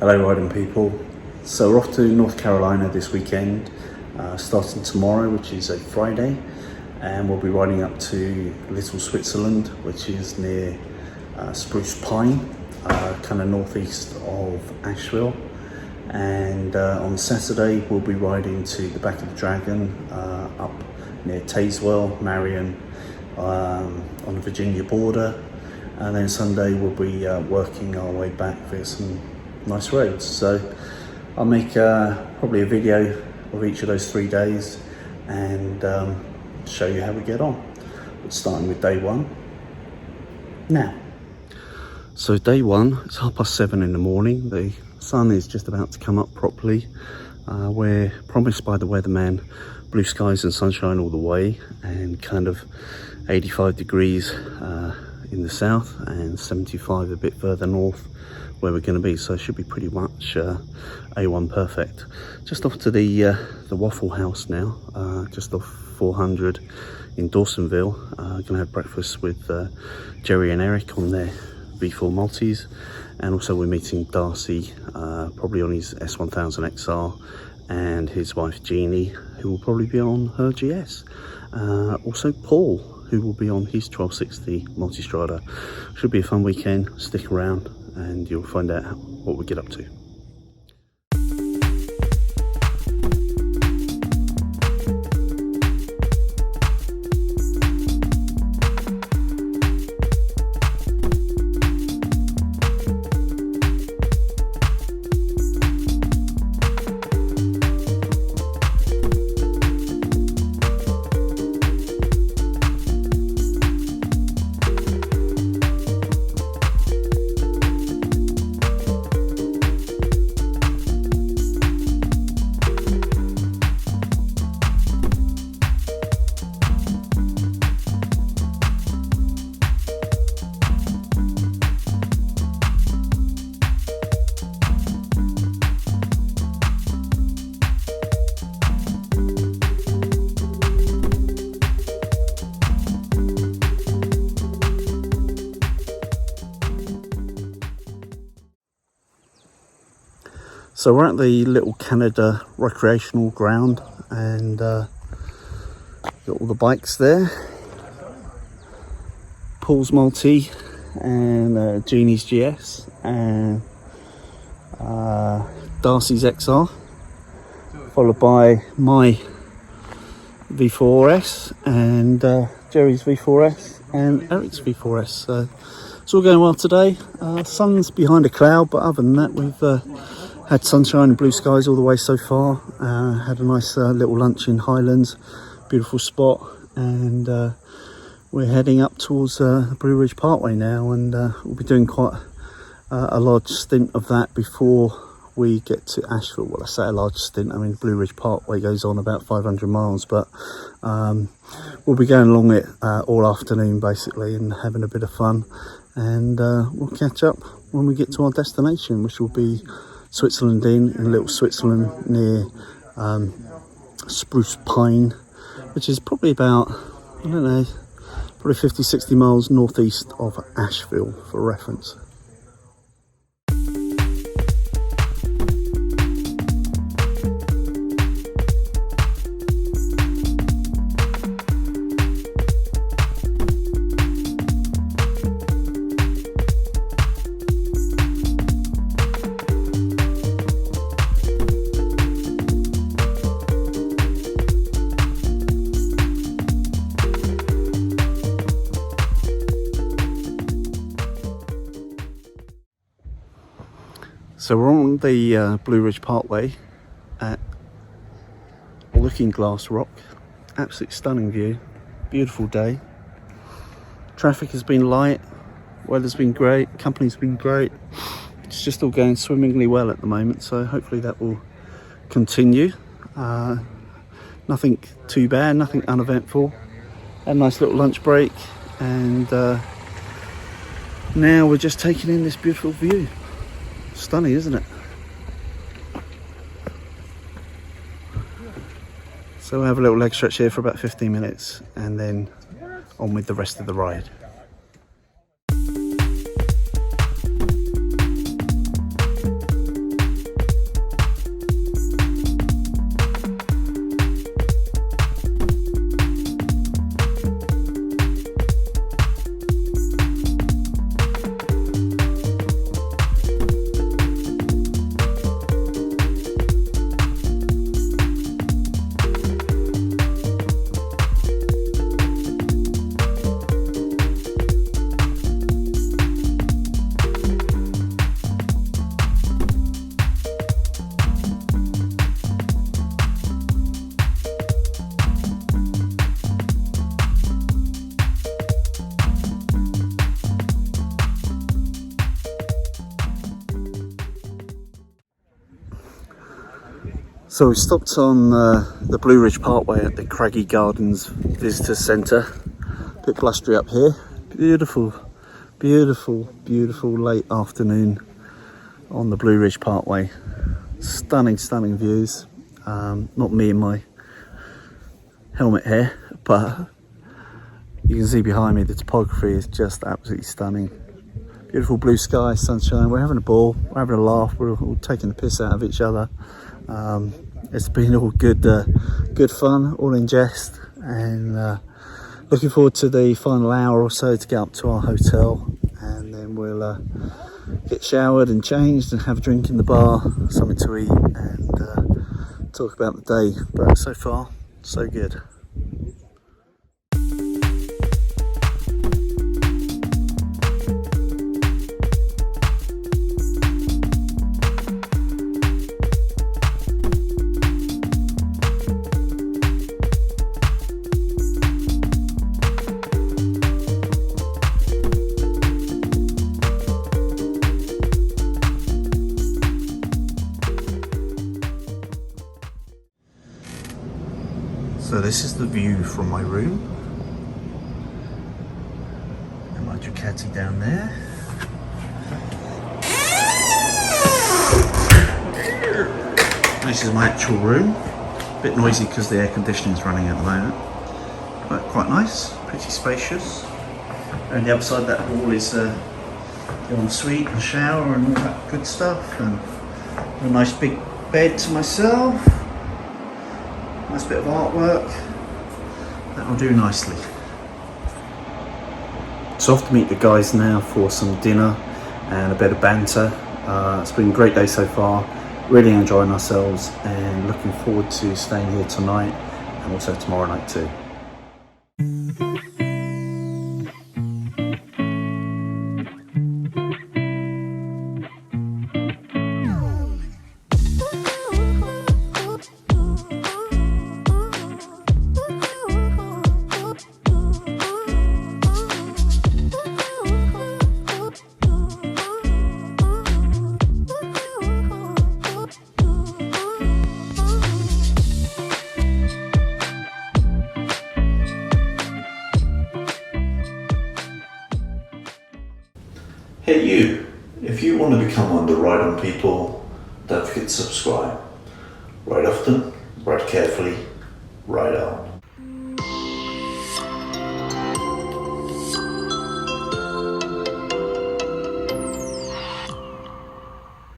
Hello riding people. So we're off to North Carolina this weekend, starting tomorrow, which is a Friday, and we'll be riding up to Little Switzerland, which is near Spruce Pine, kind of northeast of Asheville. And on Saturday we'll be riding to the back of the Dragon, up near Tazewell, Marion, on the Virginia border. And then Sunday we'll be working our way back via some nice roads. So I'll make probably a video of each of those 3 days and show you how we get on. But starting with day one now. So day one, it's 7:30 in the morning. The sun is just about to come up properly. We're promised by the weatherman blue skies and sunshine all the way, and kind of 85 degrees in the south and 75 a bit further north where we're going to be, so it should be pretty much A1 perfect. Just off to the Waffle House now, just off 400 in Dawsonville. Gonna have breakfast with Jerry and Eric on their V4 Multis, and also we're meeting Darcy, probably on his S1000 XR, and his wife Jeannie, who will probably be on her GS. Also Paul, who will be on his 1260 Multistrada. Should be a fun weekend. Stick around and you'll find out what we get up to. So we're at the Little Canada recreational ground, and got all the bikes there. Paul's Multi and Jeannie's GS and Darcy's XR, followed by my V4S and Jerry's V4S and Eric's V4S. So it's all going well today. Sun's behind a cloud, but other than that we've had sunshine and blue skies all the way so far. Had a nice little lunch in Highlands, beautiful spot, and we're heading up towards the Blue Ridge Parkway now, and we'll be doing quite a large stint of that before we get to Asheville. Well, I say a large stint, I mean Blue Ridge Parkway goes on about 500 miles, but we'll be going along it all afternoon basically and having a bit of fun, and we'll catch up when we get to our destination, which will be Switzerland in Little Switzerland near Spruce Pine, which is probably about, I don't know, probably 50-60 miles northeast of Asheville for reference. So we're on the Blue Ridge Parkway at Looking Glass Rock. Absolutely stunning view, beautiful day. Traffic has been light, weather's been great, company's been great. It's just all going swimmingly well at the moment, so hopefully that will continue. Nothing too bad, nothing uneventful. Had a nice little lunch break, and now we're just taking in this beautiful view. Stunning, isn't it? So we'll have a little leg stretch here for about 15 minutes and then on with the rest of the ride. So we stopped on the Blue Ridge Parkway at the Craggy Gardens Visitor Centre. A bit blustery up here. Beautiful, beautiful, beautiful late afternoon on the Blue Ridge Parkway. Stunning, stunning views. Not me in my helmet here, but you can see behind me the topography is just absolutely stunning. Beautiful blue sky, sunshine. We're having a ball, we're having a laugh, we're all taking the piss out of each other. It's been all good fun, all in jest, and looking forward to the final hour or so to get up to our hotel, and then we'll get showered and changed and have a drink in the bar, something to eat, and talk about the day. But so far, so good. So this is the view from my room, and my Ducati down there. This is my actual room. A bit noisy because the air conditioning is running at the moment, but quite nice, pretty spacious. And the other side of that wall is the ensuite and shower and all that good stuff, and a nice big bed to myself. Nice bit of artwork, that'll do nicely. So off to meet the guys now for some dinner and a bit of banter. It's been a great day so far, really enjoying ourselves and looking forward to staying here tonight and also tomorrow night too. Hey you, if you want to become one of the Ride On people, don't forget to subscribe. Ride often, ride carefully, ride on.